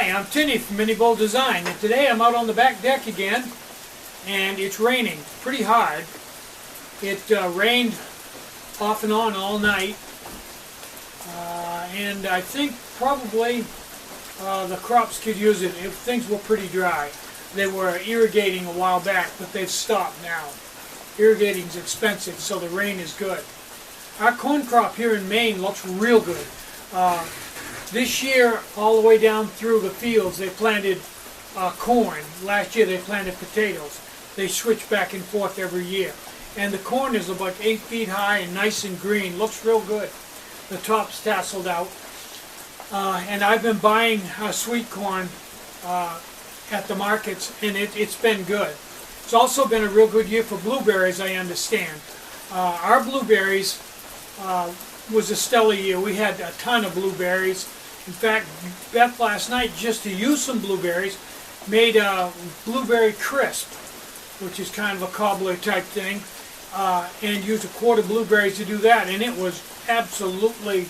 Hi, I'm Tinny from Mini Bowl Design, and today I'm out on the back deck again, and it's raining pretty hard. It rained off and on all night, and I think probably the crops could use it if things were pretty dry. They were irrigating a while back, but they've stopped now. Irrigating's expensive, so the rain is good. Our corn crop here in Maine looks real good. This year, all the way down through the fields, they planted corn. Last year they planted potatoes. They switch back and forth every year. And the corn is about 8 feet high and nice and green. Looks real good. The top's tasseled out. And I've been buying sweet corn at the markets, and it's been good. It's also been a real good year for blueberries, I understand. Our blueberries was a stellar year. We had a ton of blueberries. In fact, Beth last night, just to use some blueberries, made a blueberry crisp, which is kind of a cobbler type thing, and used a quart of blueberries to do that, and it was absolutely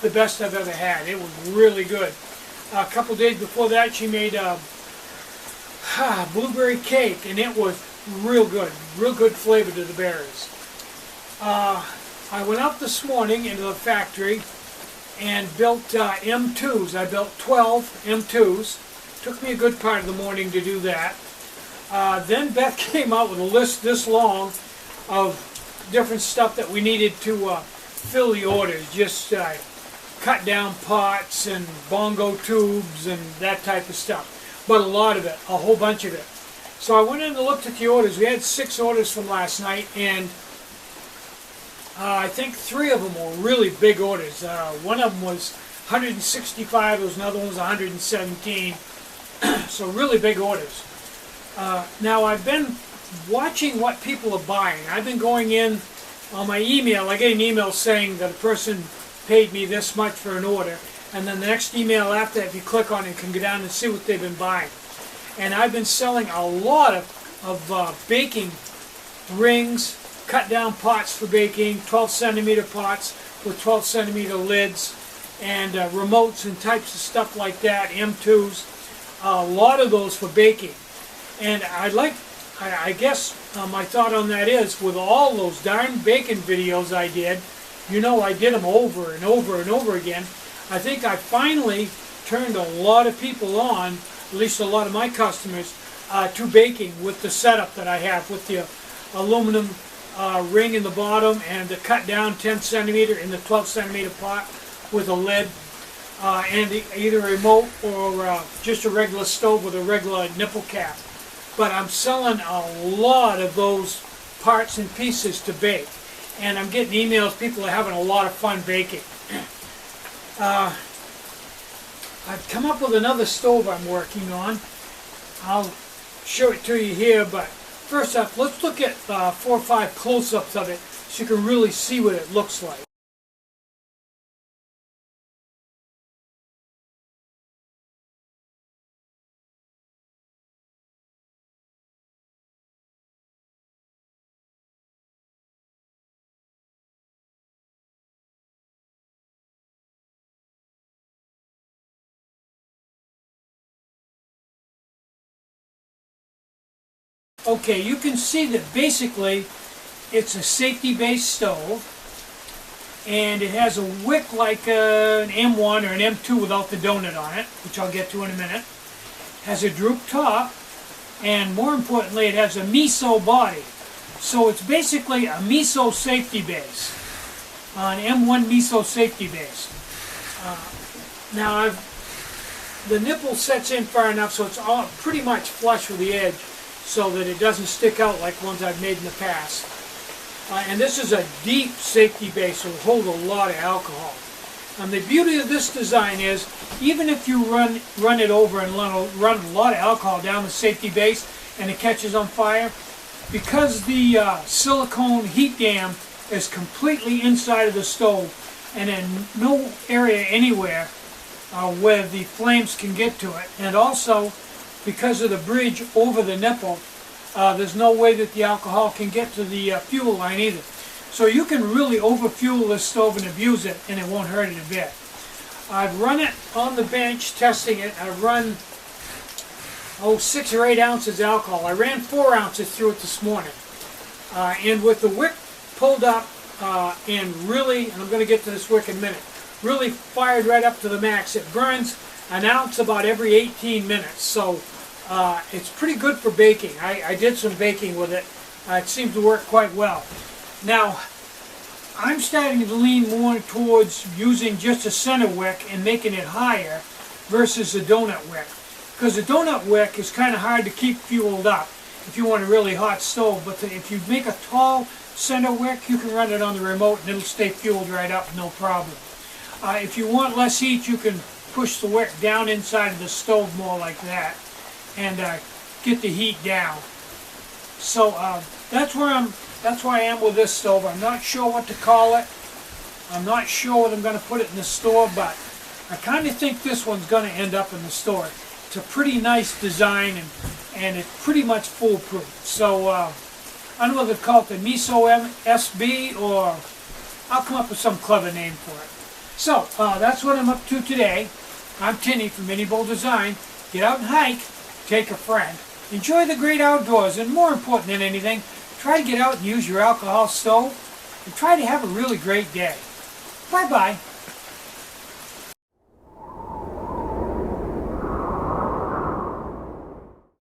the best I've ever had. It was really good. A couple days before that, she made a blueberry cake, and it was real good flavor to the berries. I went out this morning into the factory and built M2s. I built 12 M2s. Took me a good part of the morning to do that. Then Beth came out with a list this long of different stuff that we needed to fill the orders. Just cut down pots and bongo tubes and that type of stuff. But a lot of it, a whole bunch of it. So I went in and looked at the orders. We had 6 orders from last night, and I think 3 of them were really big orders. One of them was 165, there was another one was 117. So really big orders. Now I've been watching what people are buying. I've been going in on my email. I get an email saying that a person paid me this much for an order, and then the next email after that, if you click on it, you can go down and see what they've been buying. And I've been selling a lot of baking rings, cut down pots for baking, 12 centimeter pots with 12 centimeter lids, and remotes and types of stuff like that, M2s, a lot of those for baking. And I guess my thought on that is, with all those darn baking videos I did, you know, I did them over and over and over again. I think I finally turned a lot of people on, at least a lot of my customers, to baking with the setup that I have, with the aluminum ring in the bottom and the cut down 10 centimeter in the 12 centimeter pot with a lid, and either a remote or just a regular stove with a regular nipple cap. But I'm selling a lot of those parts and pieces to bake, and I'm getting emails. People are having a lot of fun baking. I've come up with another stove I'm working on. I'll show it to you here, but first up, let's look at 4 or 5 close-ups of it so you can really see what it looks like. Okay, you can see that basically it's a safety-based stove, and it has a wick like an M1 or an M2 without the donut on it, which I'll get to in a minute. Has a droop top, and more importantly, it has a miso body. So it's basically a miso safety base, an M1 miso safety base. Now the nipple sets in far enough so it's all pretty much flush with the edge, so that it doesn't stick out like ones I've made in the past. And this is a deep safety base, so it'll hold a lot of alcohol. And the beauty of this design is, even if you run it over and run a lot of alcohol down the safety base and it catches on fire, because the silicone heat dam is completely inside of the stove and in no area anywhere where the flames can get to it, and also because of the bridge over the nipple, there's no way that the alcohol can get to the fuel line either. So you can really overfuel this stove and abuse it, and it won't hurt it a bit. I've run it on the bench, testing it. I've run, 6 or 8 ounces alcohol. I ran 4 ounces through it this morning. And with the wick pulled up and really, and I'm going to get to this wick in a minute, really fired right up to the max, it burns an ounce about every 18 minutes. So it's pretty good for baking. I did some baking with it. It seems to work quite well. Now, I'm starting to lean more towards using just a center wick and making it higher versus a donut wick. Because the donut wick is kind of hard to keep fueled up if you want a really hot stove. But if you make a tall center wick, you can run it on the remote and it'll stay fueled right up, no problem. If you want less heat, you can push the wick down inside of the stove more like that and get the heat down. So that's where I am with this stove. I'm not sure what to call it. I'm not sure what I'm going to put it in the store, but I kind of think this one's going to end up in the store. It's a pretty nice design, and it's pretty much foolproof. So I don't know if they call it the Miso SB, or I'll come up with some clever name for it. So that's what I'm up to today. I'm Tinny from Mini Bowl Design. Get out and hike, take a friend, enjoy the great outdoors, and more important than anything, try to get out and use your alcohol stove, and try to have a really great day. Bye-bye.